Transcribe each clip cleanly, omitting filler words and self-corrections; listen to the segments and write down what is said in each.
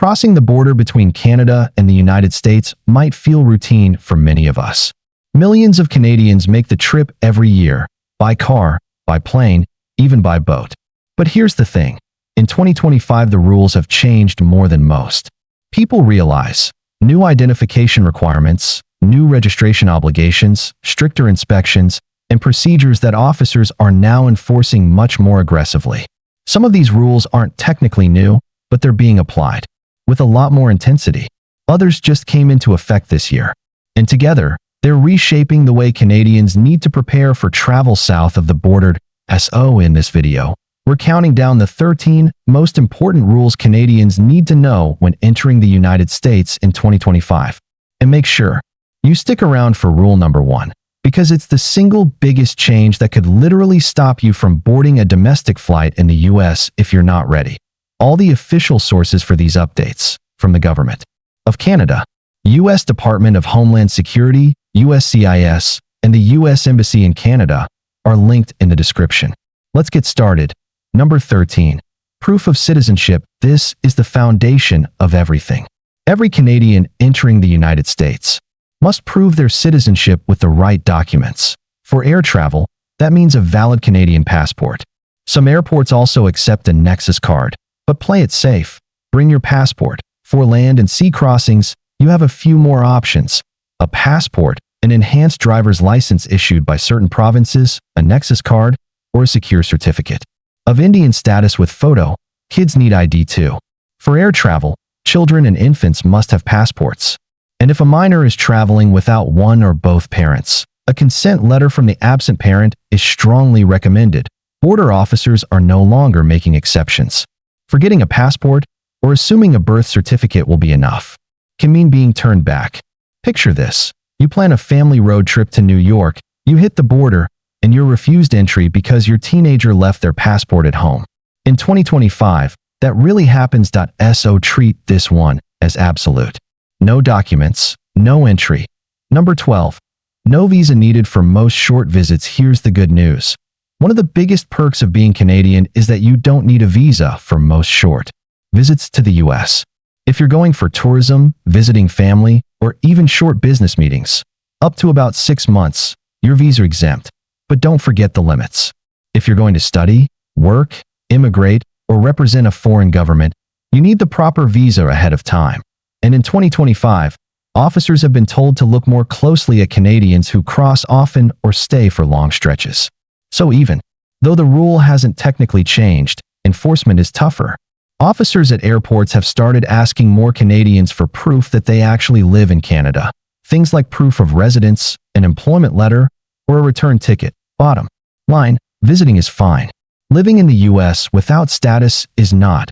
Crossing the border between Canada and the United States might feel routine for many of us. Millions of Canadians make the trip every year, by car, by plane, even by boat. But here's the thing. In 2025, the rules have changed more than most. People realize new identification requirements, new registration obligations, stricter inspections, and procedures that officers are now enforcing much more aggressively. Some of these rules aren't technically new, but they're being applied with a lot more intensity. Others just came into effect this year. And together, they're reshaping the way Canadians need to prepare for travel south of the border. In this video, we're counting down the 13 most important rules Canadians need to know when entering the United States in 2025. And make sure you stick around for rule number 1, because it's the single biggest change that could literally stop you from boarding a domestic flight in the US if you're not ready. All the official sources for these updates, from the Government of Canada, U.S. Department of Homeland Security, USCIS, and the U.S. Embassy in Canada, are linked in the description. Let's get started. Number 13. Proof of citizenship. This is the foundation of everything. Every Canadian entering the United States must prove their citizenship with the right documents. For air travel, that means a valid Canadian passport. Some airports also accept a Nexus card, but play it safe. Bring your passport. For land and sea crossings, you have a few more options. A passport, an enhanced driver's license issued by certain provinces, a Nexus card, or a secure certificate of Indian status with photo. Kids need ID too. For air travel, children and infants must have passports. And if a minor is traveling without one or both parents, a consent letter from the absent parent is strongly recommended. Border officers are no longer making exceptions. Forgetting a passport or assuming a birth certificate will be enough can mean being turned back. Picture this. You plan a family road trip to New York, you hit the border, and you're refused entry because your teenager left their passport at home. In 2025, that really happens. So treat this one as absolute. No documents, no entry. Number 12. No visa needed for most short visits. Here's the good news. One of the biggest perks of being Canadian is that you don't need a visa for most short visits to the US. If you're going for tourism, visiting family, or even short business meetings, up to about 6 months, you're visa exempt. But don't forget the limits. If you're going to study, work, immigrate, or represent a foreign government, you need the proper visa ahead of time. And in 2025, officers have been told to look more closely at Canadians who cross often or stay for long stretches. So even though the rule hasn't technically changed, enforcement is tougher. Officers at airports have started asking more Canadians for proof that they actually live in Canada. Things like proof of residence, an employment letter, or a return ticket. Bottom line, visiting is fine. Living in the US without status is not.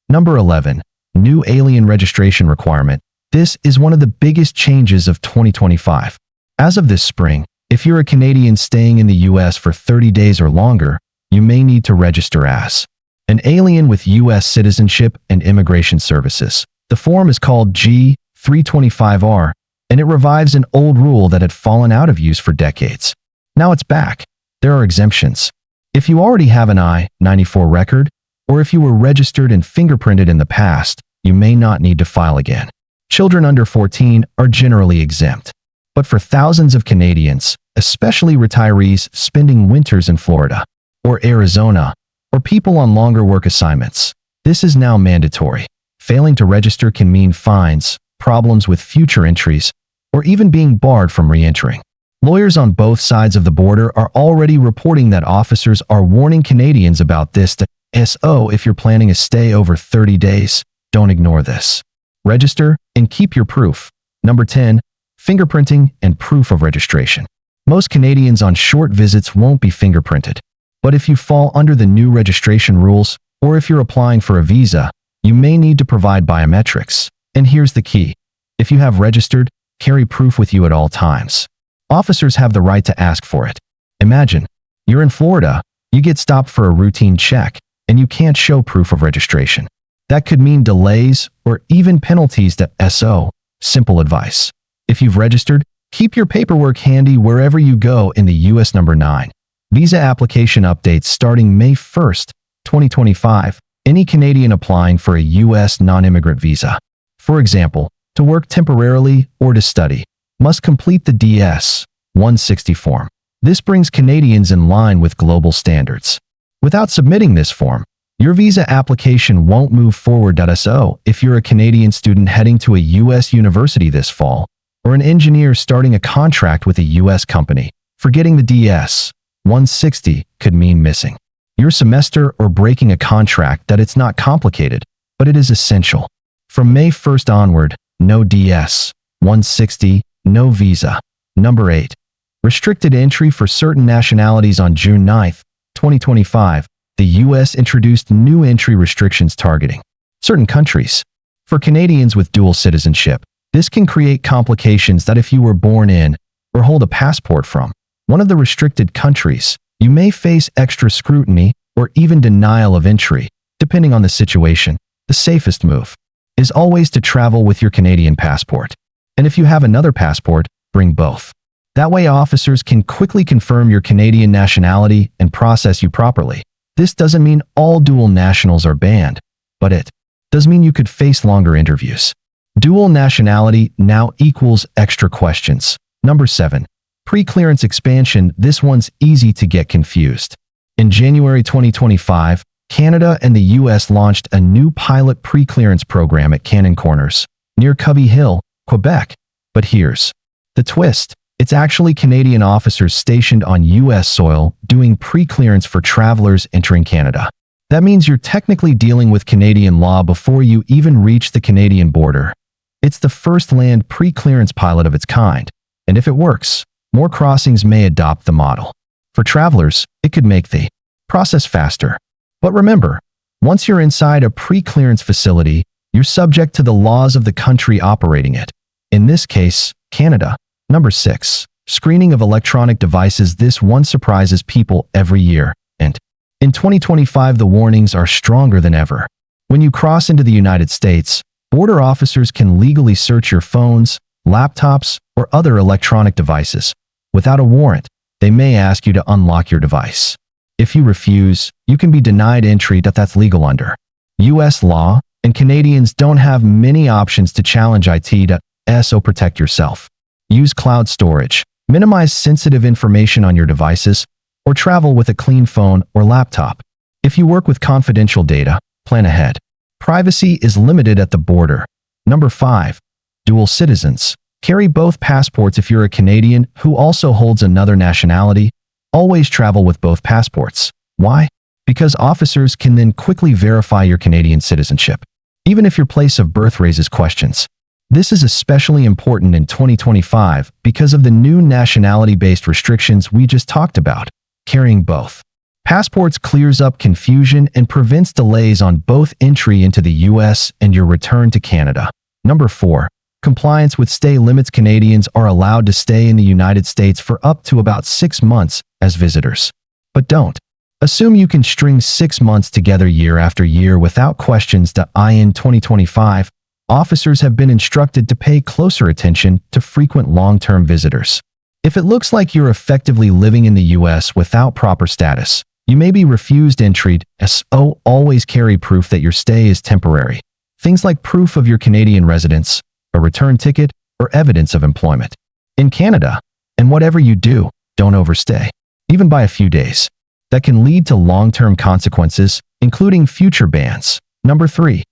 Number 11. New alien registration requirement. This is one of the biggest changes of 2025. As of this spring, if you're a Canadian staying in the US for 30 days or longer, you may need to register as an alien with US citizenship and immigration services. The form is called G-325R, and it revives an old rule that had fallen out of use for decades. Now it's back. There are exemptions. If you already have an I-94 record, or if you were registered and fingerprinted in the past, you may not need to file again. Children under 14 are generally exempt. But for thousands of Canadians, especially retirees spending winters in Florida or Arizona, or people on longer work assignments, this is now mandatory. Failing to register can mean fines, problems with future entries, or even being barred from re-entering. Lawyers on both sides of the border are already reporting that officers are warning Canadians about this. So if you're planning a stay over 30 days, don't ignore this. Register and keep your proof. Number 10. Fingerprinting and proof of registration. Most Canadians on short visits won't be fingerprinted. But if you fall under the new registration rules, or if you're applying for a visa, you may need to provide biometrics. And here's the key. If you have registered, carry proof with you at all times. Officers have the right to ask for it. Imagine, you're in Florida, you get stopped for a routine check, and you can't show proof of registration. That could mean delays or even penalties. Simple advice. If you've registered, keep your paperwork handy wherever you go in the US. Number 9. Visa application updates starting May 1st, 2025. Any Canadian applying for a U.S. non-immigrant visa, for example, to work temporarily or to study, must complete the DS-160 form. This brings Canadians in line with global standards. Without submitting this form, your visa application won't move forward. So, if you're a Canadian student heading to a U.S. university this fall, or an engineer starting a contract with a U.S. company, forgetting the DS-160 could mean missing your semester or breaking a contract. It's not complicated, but it is essential. From May 1st onward, no DS-160, no visa. Number 8. Restricted entry for certain nationalities. On June 9, 2025, the U.S. introduced new entry restrictions targeting certain countries. For Canadians with dual citizenship, this can create complications. If you were born in or hold a passport from one of the restricted countries, you may face extra scrutiny or even denial of entry. Depending on the situation, the safest move is always to travel with your Canadian passport. And if you have another passport, bring both. That way officers can quickly confirm your Canadian nationality and process you properly. This doesn't mean all dual nationals are banned, but it does mean you could face longer interviews. Dual nationality now equals extra questions. Number 7. Pre-clearance expansion. This one's easy to get confused. In January 2025, Canada and the U.S. launched a new pilot pre-clearance program at Cannon Corners, near Covey Hill, Quebec. But here's the twist. It's actually Canadian officers stationed on U.S. soil doing pre-clearance for travelers entering Canada. That means you're technically dealing with Canadian law before you even reach the Canadian border. It's the first land pre-clearance pilot of its kind, and if it works, more crossings may adopt the model. For travelers, it could make the process faster. But remember, once you're inside a pre-clearance facility, you're subject to the laws of the country operating it. In this case, Canada. Number 6. Screening of electronic devices. This one surprises people every year, and in 2025 the warnings are stronger than ever. When you cross into the United States, border officers can legally search your phones, laptops, or other electronic devices. Without a warrant, they may ask you to unlock your device. If you refuse, you can be denied entry. That's legal under U.S. law, and Canadians don't have many options to challenge it. So protect yourself. Use cloud storage, minimize sensitive information on your devices, or travel with a clean phone or laptop. If you work with confidential data, plan ahead. Privacy is limited at the border. Number 5. Dual citizens. Carry both passports. If you're a Canadian who also holds another nationality, always travel with both passports. Why? Because officers can then quickly verify your Canadian citizenship, even if your place of birth raises questions. This is especially important in 2025 because of the new nationality-based restrictions we just talked about. Carrying both passports clears up confusion and prevents delays on both entry into the U.S. and your return to Canada. Number 4. Compliance with stay limits. Canadians are allowed to stay in the United States for up to about 6 months as visitors. But don't assume you can string 6 months together year after year without questions. In 2025, officers have been instructed to pay closer attention to frequent long-term visitors. If it looks like you're effectively living in the U.S. without proper status, you may be refused entry. So always carry proof that your stay is temporary. Things like proof of your Canadian residence, a return ticket, or evidence of employment. In Canada, and whatever you do, don't overstay, even by a few days. That can lead to long-term consequences, including future bans. Number 3.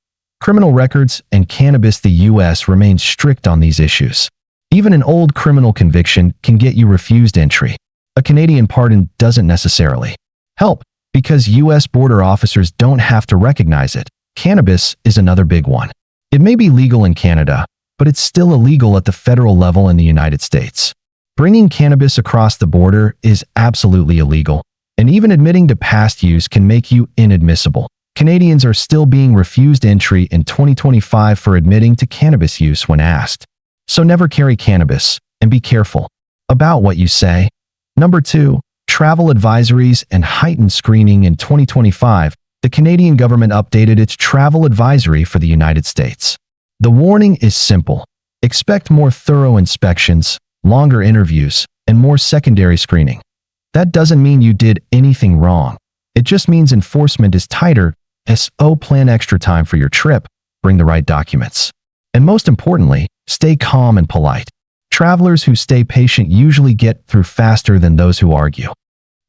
Criminal records and cannabis. The U.S. remains strict on these issues. Even an old criminal conviction can get you refused entry. A Canadian pardon doesn't necessarily help because U.S. border officers don't have to recognize it. Cannabis is another big one. It may be legal in Canada, but it's still illegal at the federal level in the United States. Bringing cannabis across the border is absolutely illegal, and even admitting to past use can make you inadmissible. Canadians are still being refused entry in 2025 for admitting to cannabis use when asked. So never carry cannabis, and be careful about what you say. Number 2. Travel advisories and heightened screening. In 2025, the Canadian government updated its travel advisory for the United States. The warning is simple. Expect more thorough inspections, longer interviews, and more secondary screening. That doesn't mean you did anything wrong. It just means enforcement is tighter So plan extra time for your trip, bring the right documents. And most importantly, stay calm and polite. Travelers who stay patient usually get through faster than those who argue.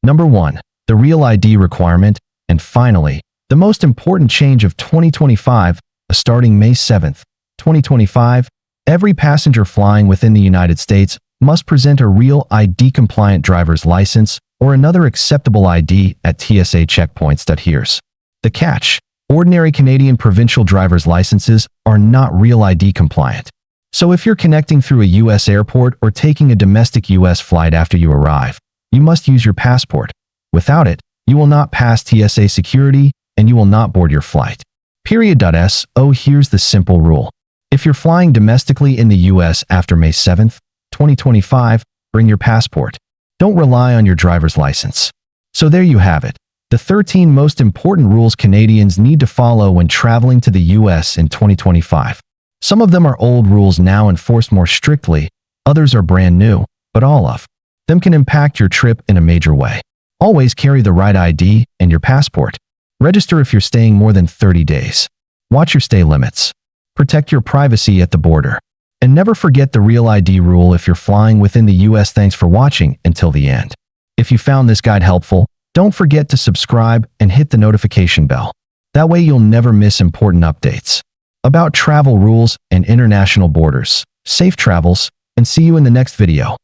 Number 1. The Real ID requirement. And finally, the most important change of 2025, starting May 7th, 2025, every passenger flying within the United States must present a Real ID-compliant driver's license or another acceptable ID at TSA checkpoints. Here's the catch. Ordinary Canadian provincial driver's licenses are not Real ID compliant. So if you're connecting through a U.S. airport or taking a domestic U.S. flight after you arrive, you must use your passport. Without it, you will not pass TSA security and you will not board your flight. So here's the simple rule. If you're flying domestically in the U.S. after May 7th, 2025, bring your passport. Don't rely on your driver's license. So there you have it. The 13 most important rules Canadians need to follow when traveling to the U.S. in 2025. Some of them are old rules now enforced more strictly, others are brand new, but all of them can impact your trip in a major way. Always carry the right ID and your passport. Register if you're staying more than 30 days. Watch your stay limits. Protect your privacy at the border. And never forget the Real ID rule if you're flying within the U.S. Thanks for watching until the end. If you found this guide helpful, don't forget to subscribe and hit the notification bell. That way you'll never miss important updates about travel rules and international borders. Safe travels, and see you in the next video.